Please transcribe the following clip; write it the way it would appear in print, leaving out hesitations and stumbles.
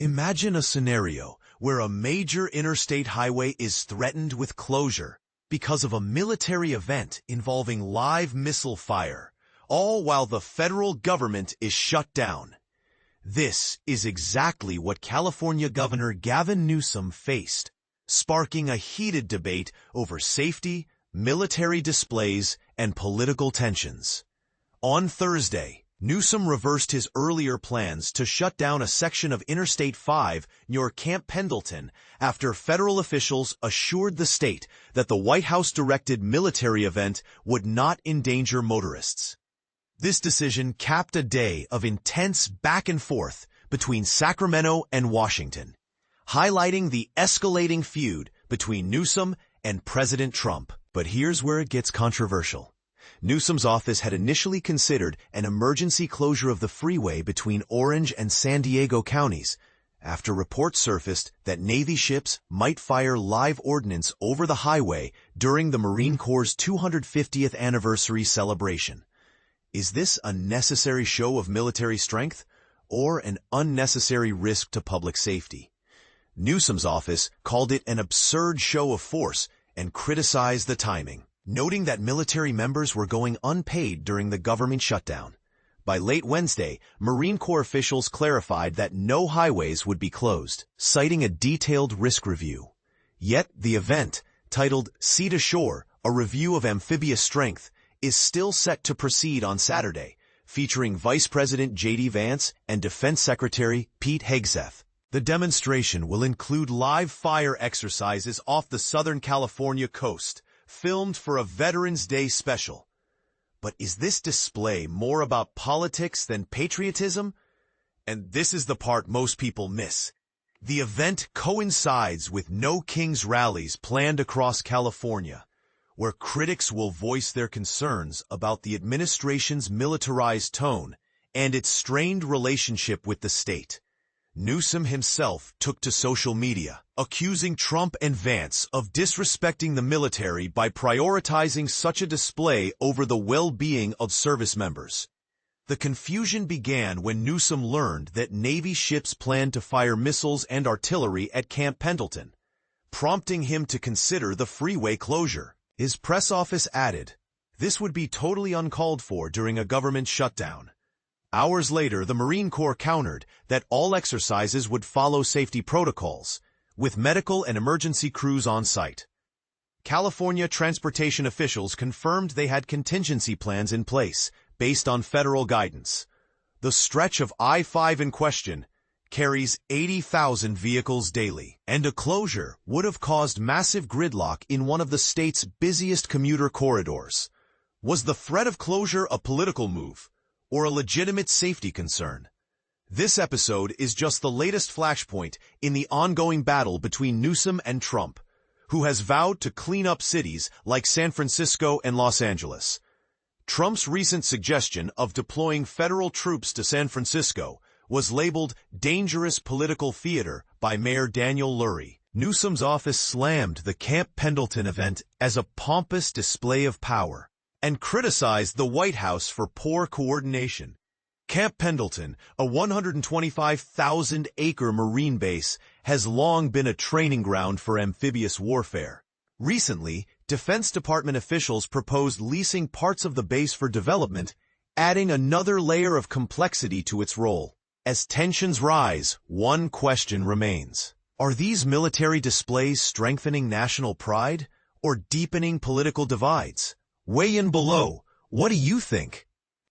Imagine a scenario where a major interstate highway is threatened with closure because of a military event involving live missile fire, all while the federal government is shut down. This is exactly what California Governor Gavin Newsom faced, sparking a heated debate over safety, military displays, and political tensions. On Thursday, Newsom reversed his earlier plans to shut down a section of Interstate 5 near Camp Pendleton after federal officials assured the state that the White House-directed military event would not endanger motorists. This decision capped a day of intense back and forth between Sacramento and Washington, highlighting the escalating feud between Newsom and President Trump. But here's where it gets controversial. Newsom's office had initially considered an emergency closure of the freeway between Orange and San Diego counties after reports surfaced that Navy ships might fire live ordnance over the highway during the Marine Corps' 250th anniversary celebration. Is this a necessary show of military strength or an unnecessary risk to public safety? Newsom's office called it an absurd show of force and criticized the timing, noting that military members were going unpaid during the government shutdown. By late Wednesday, Marine Corps officials clarified that no highways would be closed, citing a detailed risk review. Yet the event, titled Sea to Shore, a review of amphibious strength, is still set to proceed on Saturday, featuring Vice President JD Vance and Defense Secretary Pete Hegseth. The demonstration will include live fire exercises off the Southern California coast, filmed for a Veterans Day special. But is this display more about politics than patriotism? And this is the part most people miss. The event coincides with No Kings rallies planned across California, where critics will voice their concerns about the administration's militarized tone and its strained relationship with the state. Newsom himself took to social media, accusing Trump and Vance of disrespecting the military by prioritizing such a display over the well-being of service members. The confusion began when Newsom learned that Navy ships planned to fire missiles and artillery at Camp Pendleton, prompting him to consider the freeway closure. His press office added, "This would be totally uncalled for during a government shutdown." Hours later, the Marine Corps countered that all exercises would follow safety protocols, with medical and emergency crews on site. California transportation officials confirmed they had contingency plans in place based on federal guidance. The stretch of I-5 in question carries 80,000 vehicles daily, and a closure would have caused massive gridlock in one of the state's busiest commuter corridors. Was the threat of closure a political move or a legitimate safety concern? This episode is just the latest flashpoint in the ongoing battle between Newsom and Trump, who has vowed to clean up cities like San Francisco and Los Angeles. Trump's recent suggestion of deploying federal troops to San Francisco was labeled dangerous political theater by Mayor Daniel Lurie. Newsom's office slammed the Camp Pendleton event as a pompous display of power and criticized the White House for poor coordination. Camp Pendleton, a 125,000-acre Marine base, has long been a training ground for amphibious warfare. Recently, Defense Department officials proposed leasing parts of the base for development, adding another layer of complexity to its role. As tensions rise, one question remains. Are these military displays strengthening national pride or deepening political divides? Weigh in below. What do you think?